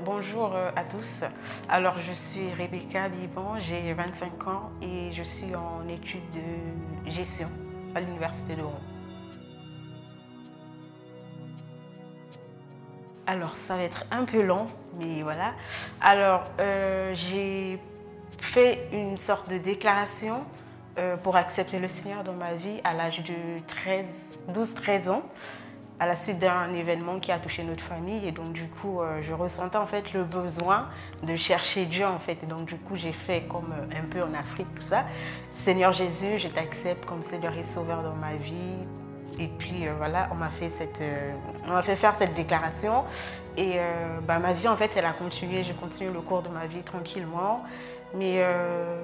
Bonjour à tous. Alors, je suis Rebecca Biban, j'ai 25 ans et je suis en études de gestion à l'Université de Rouen. Alors, ça va être un peu long, mais voilà. Alors, j'ai fait une sorte de déclaration pour accepter le Seigneur dans ma vie à l'âge de 12-13 ans, à la suite d'un événement qui a touché notre famille. Et donc, du coup, je ressentais en fait le besoin de chercher Dieu en fait. Et donc, du coup, j'ai fait comme un peu en Afrique, tout ça. Seigneur Jésus, je t'accepte comme Seigneur et Sauveur dans ma vie. Et puis voilà, on m'a fait faire cette déclaration. Et ma vie, en fait, elle a continué. J'ai continué le cours de ma vie tranquillement. Mais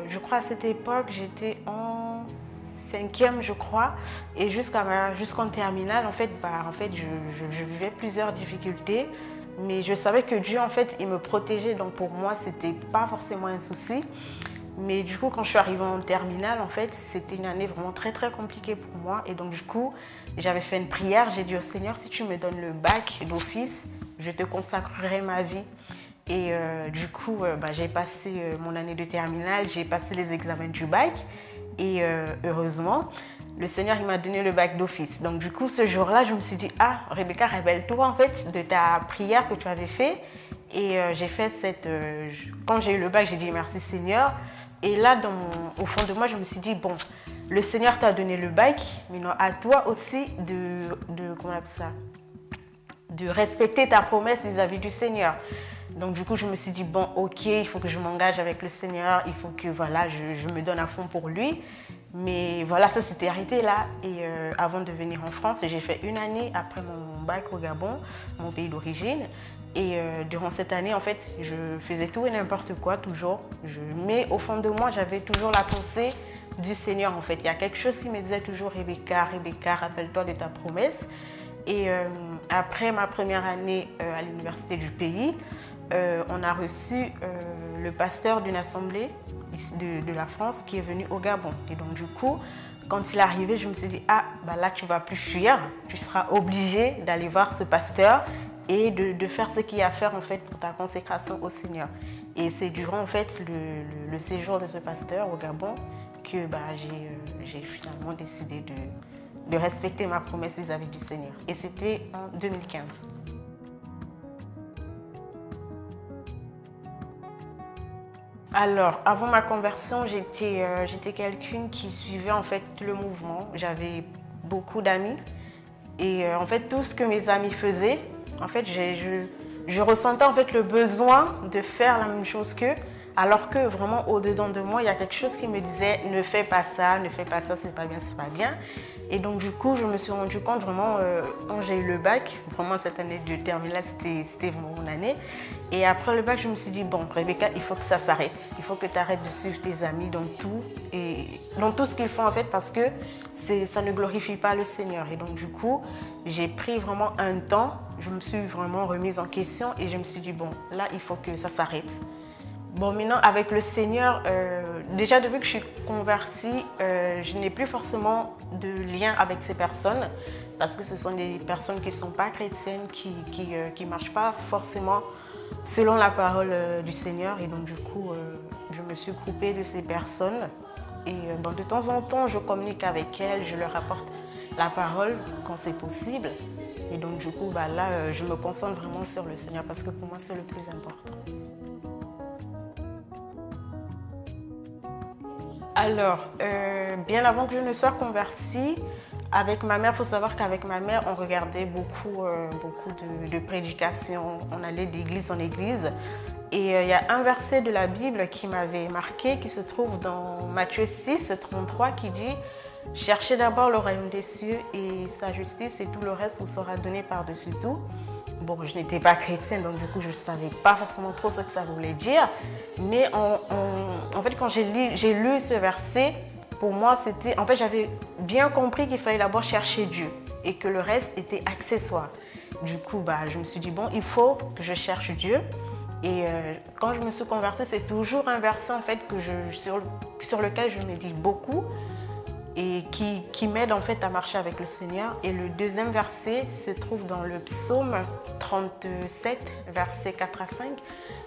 je crois à cette époque, j'étais en 5e, je crois. Et jusqu'en terminale, en fait, je vivais plusieurs difficultés. Mais je savais que Dieu, en fait, il me protégeait. Donc pour moi, ce n'était pas forcément un souci. Mais du coup, quand je suis arrivée en terminale, en fait, c'était une année vraiment très, très compliquée pour moi. Et donc, du coup, j'avais fait une prière. J'ai dit au Seigneur, si tu me donnes le bac d'office, je te consacrerai ma vie. Et du coup, j'ai passé mon année de terminale, j'ai passé les examens du bac. Et heureusement, le Seigneur, il m'a donné le bac d'office. Donc, du coup, ce jour-là, je me suis dit, ah, Rebecca, rappelle-toi, en fait, de ta prière que tu avais fait. Et j'ai fait quand j'ai eu le bac, j'ai dit merci Seigneur. Et là, au fond de moi, je me suis dit, bon, le Seigneur t'a donné le bac, mais non, à toi aussi comment on appelle ça, de respecter ta promesse vis-à-vis du Seigneur. Donc du coup, je me suis dit, bon, ok, il faut que je m'engage avec le Seigneur, il faut que voilà, je me donne à fond pour lui. Mais voilà, ça s'était arrêté là. Et avant de venir en France, j'ai fait une année après mon bac au Gabon, mon pays d'origine. Et durant cette année, en fait, je faisais tout et n'importe quoi, toujours. Mais au fond de moi, j'avais toujours la pensée du Seigneur, en fait. Il y a quelque chose qui me disait toujours, Rebecca, Rebecca, rappelle-toi de ta promesse. Et après ma première année à l'université du pays, on a reçu le pasteur d'une assemblée de la France qui est venu au Gabon. Et donc du coup, quand il est arrivé, je me suis dit, ah, là tu ne vas plus fuir, tu seras obligé d'aller voir ce pasteur et de faire ce qu'il y a à faire en fait pour ta consécration au Seigneur. Et c'est durant en fait le séjour de ce pasteur au Gabon que j'ai finalement décidé de respecter ma promesse vis-à-vis du Seigneur. Et c'était en 2015. Alors, avant ma conversion, j'étais quelqu'une qui suivait en fait le mouvement. J'avais beaucoup d'amis. Et en fait, tout ce que mes amis faisaient, en fait, je ressentais en fait le besoin de faire la même chose qu'eux. Alors que vraiment au-dedans de moi, il y a quelque chose qui me disait ne fais pas ça, c'est pas bien, c'est pas bien. Et donc du coup, je me suis rendu compte vraiment quand j'ai eu le bac, vraiment cette année de terminale, c'était vraiment mon année. Et après le bac, je me suis dit bon, Rebecca, il faut que ça s'arrête. Il faut que tu arrêtes de suivre tes amis dans tout et dans tout ce qu'ils font en fait parce que ça ne glorifie pas le Seigneur. Et donc du coup, j'ai pris vraiment un temps, je me suis vraiment remise en question et je me suis dit bon, là, il faut que ça s'arrête. Bon, maintenant, avec le Seigneur, déjà depuis que je suis convertie, je n'ai plus forcément de lien avec ces personnes parce que ce sont des personnes qui ne sont pas chrétiennes, qui ne marchent pas forcément selon la parole du Seigneur. Et donc, du coup, je me suis coupée de ces personnes. Et de temps en temps, je communique avec elles, je leur apporte la parole quand c'est possible. Et donc, du coup, là, je me concentre vraiment sur le Seigneur parce que pour moi, c'est le plus important. Alors, bien avant que je ne sois convertie, avec ma mère, il faut savoir qu'avec ma mère, on regardait beaucoup de prédications, on allait d'église en église. Et il y a un verset de la Bible qui m'avait marqué, qui se trouve dans Matthieu 6, 33, qui dit « Cherchez d'abord le royaume des cieux et sa justice et tout le reste vous sera donné par-dessus tout. » Bon, je n'étais pas chrétienne, donc du coup, je ne savais pas forcément trop ce que ça voulait dire. Mais en fait, quand j'ai lu ce verset, pour moi, c'était... En fait, j'avais bien compris qu'il fallait d'abord chercher Dieu et que le reste était accessoire. Du coup, je me suis dit, bon, il faut que je cherche Dieu. Et quand je me suis convertie, c'est toujours un verset en fait, sur lequel je médite beaucoup. et qui m'aide en fait à marcher avec le Seigneur. Et le deuxième verset se trouve dans le psaume 37, versets 4 à 5,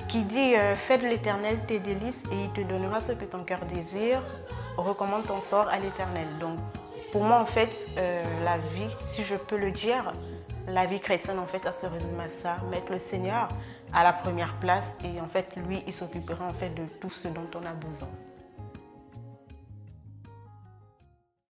qui dit fais de l'Éternel tes délices et il te donnera ce que ton cœur désire. Recommande ton sort à l'Éternel. Donc pour moi en fait, la vie, si je peux le dire, la vie chrétienne en fait, ça se résume à ça, mettre le Seigneur à la première place et en fait lui il s'occupera en fait de tout ce dont on a besoin.